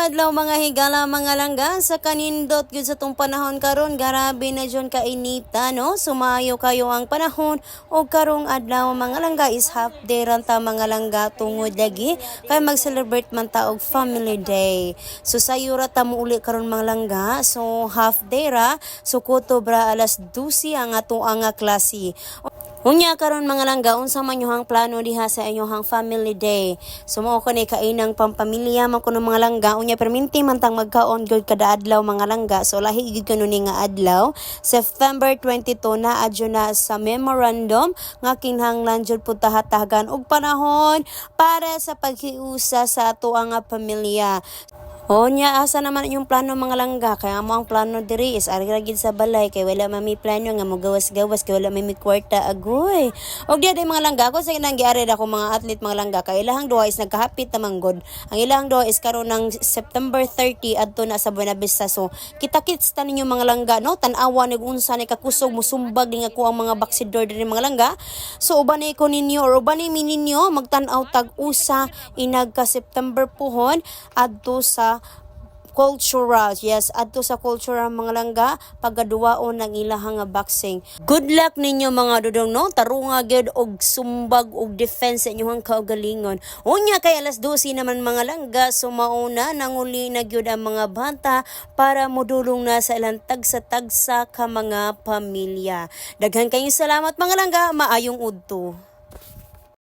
adlaw mga higala mga langga sa kanindot gyud sa tong panahon karon grabe na jud kainita no sumayo kayo ang panahon og karong adlaw mga langga is half day ran ta mga langga tungod lagi kay mag-celebrate man ta og family day. So sayo ra ta mo uli karon mga langga, so half day ra, so kutob ra alas 12 ang ato ang klase. Unya karon mga langga, unsa man yung plano diha sa inyong family day? So mao ko ni kainang pampamilya man kuno mga langga, unya perminti man tang magkaon gyud kada adlaw mga langga. So lahi gyud kuno ni nga adlaw, September 22 na adyo na sa memorandum nga kinahanglan jud pud tahatagan og panahon para sa paghiusa sa ato ang pamilya. Nya asa naman yung plano mga langga, kaya mo ang plano diri is ari gid sa balay kay wala mami plano nga mo gawas-gawas kay wala may kwarta agoy. Og diya day mga langga ko sa nang giari ako mga athlete mga langga kay ilahang duha is nagkahapit naman god. Ang ilahang duha is karon ng September 30 adto na sa Buenavista. So kita-kits ta ninyo mga langga no, tan-awa nig unsa ni kakusog musumbag ning ako ang mga baksidor diri mga langga. So ubanay ko ninyo or ubanay mi ninyo magtan-aw tag-usa inag ka September puhon adto sa cultural, yes, adto sa cultural mga langga pagaduwaon ng ilahang boxing. Good luck ninyo mga dudong no, tarunga gyud og sumbag og defense sa inyong kaugalingon. Unya kay alas 12 naman mga langga, sumauna nanguli na gyud ang mga bata para modulong na sa ilang tagsa-tagsa ka mga pamilya. Daghan kayong salamat mga langga, maayong udto.